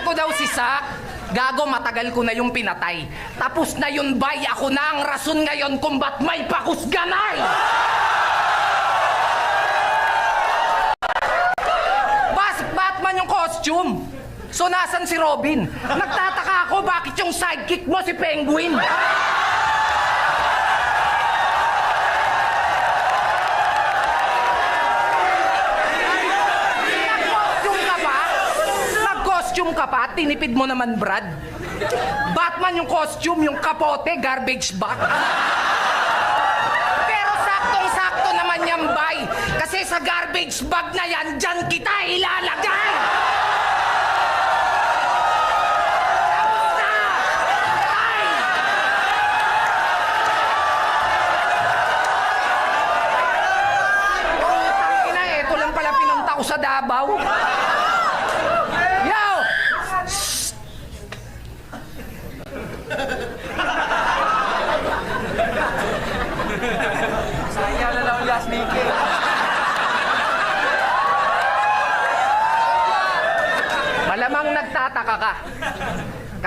ko daw si Sak. Gago, matagal ko na yung pinatay. Tapos na yun, bay. Ako na ang rason ngayon kung ba't may pakusganay. Batman yung costume. So, nasan si Robin? Nagtataka ako bakit yung sidekick mo si Penguin. Nag-costume ka pa? Tinipid mo naman, Brad. Batman yung costume, yung kapote, garbage bag. Pero saktong-sakto naman yan, bay. Kasi sa garbage bag na yan, dyan kita ilalagay. Sa Davao. Yo! Sayang na lang last Nike. Malamang nagtataka ka.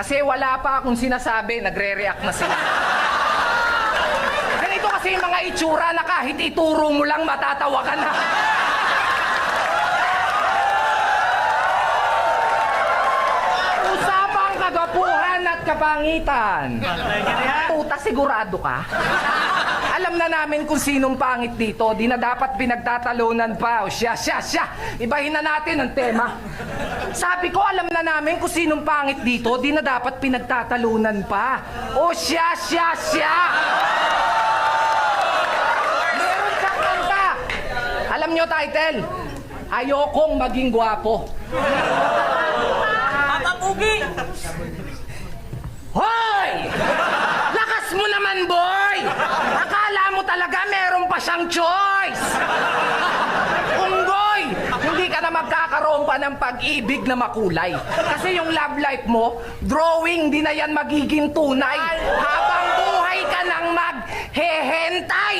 Kasi wala pa akong sinasabi, nagre-react na sila. Ganito kasi yung mga itsura na kahit ituro mo lang matatawa ka na. Kagapuhan at kapangitan. Tuta, sigurado ka? Alam na namin kung sinong pangit dito. Di na dapat pinagtatalunan pa. O siya. Ibahin na natin ang tema. Sabi ko, alam na namin kung sinong pangit dito. Di na dapat pinagtatalunan pa. O siya. Meron siyang kanta. Alam nyo, title? Ayokong maging gwapo. Pugi! Hoy! Lakas mo naman, boy! Akala mo talaga meron pa siyang choice! Unggoy! Hindi ka na magkakaroon pa ng pag-ibig na makulay. Kasi yung love life mo, drawing, di na yan magiging tunay. Habang buhay ka nang maghehentay!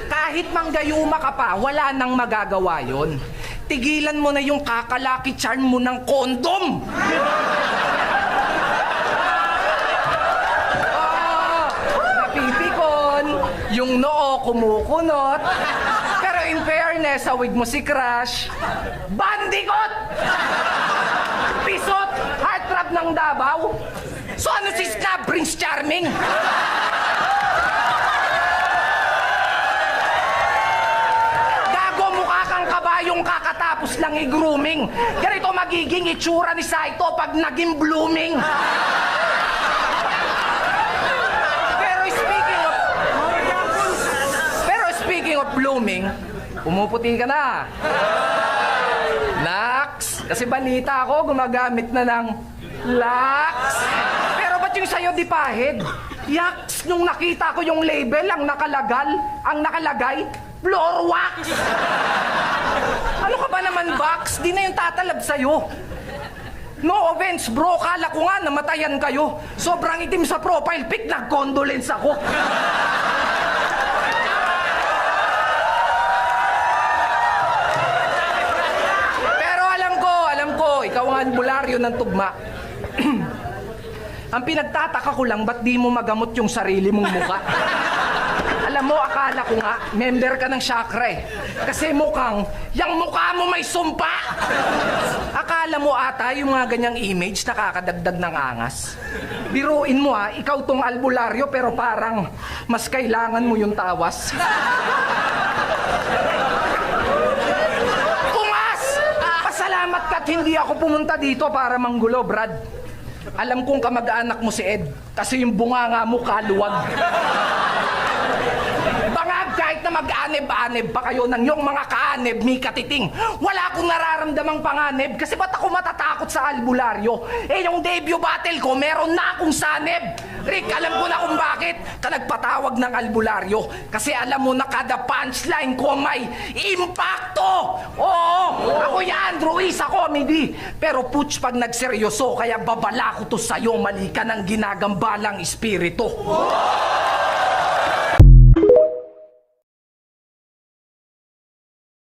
Kahit manggayuma ka pa, wala nang magagawa yon. Tigilan mo na yung kakalaki charm mo ng kondom! Napipikon, yung noo kumukunot, pero in fairness, sa wig mo si Crush, bandikot! Pisot, heartthrob ng Davao. So ano si Snap Prince Charming? Yung kakatapos lang i-grooming. Ganito magiging itsura ni Saito pag naging blooming. Pero speaking of blooming, pumuputi ka na. Lux. Kasi balita ako, gumagamit na ng Lux. Pero ba't yung sa'yo di pahid? Yaks, nung nakita ko yung label, ang nakalagay, floor wax. Ano ka ba naman, Box? Di na yung tatalab sa'yo. No offense, bro. Kala ko nga namatayan kayo. Sobrang itim sa profile pic, nag-condolence ako. Pero alam ko, ikaw ang albularyo ng tugma. Ang pinagtataka ko lang, ba't di mo magamot yung sarili mong muka? Alam mo, akala ko nga, member ka ng chakra eh. Kasi mukhang, yung mukha mo may sumpa! Akala mo ata yung mga ganyang image nakakadagdag ng angas. Biruin mo ha, ikaw tong albularyo pero parang mas kailangan mo yung tawas. Tungas! Pasalamat ka't hindi ako pumunta dito para manggulo, Brad. Alam kong kamag-anak mo si Ed kasi yung bunganga mo kaluwag. Kahit na mag-aneb-aneb pa kayo ng yung mga kaaneb, may katiting. Wala akong nararamdamang panganeb kasi ba't ako matatakot sa albularyo? Eh, yung debut battle ko, meron na akong saneb. Rick, alam ko na kung bakit ka nagpatawag ng albularyo. Kasi alam mo na kada punchline ko may impacto. Oo, ako yan, Ruiz, ako, maybe. Pero puts pag nagseryoso, kaya babala ko to sa'yo, mali ka ng ginagambalang espiritu.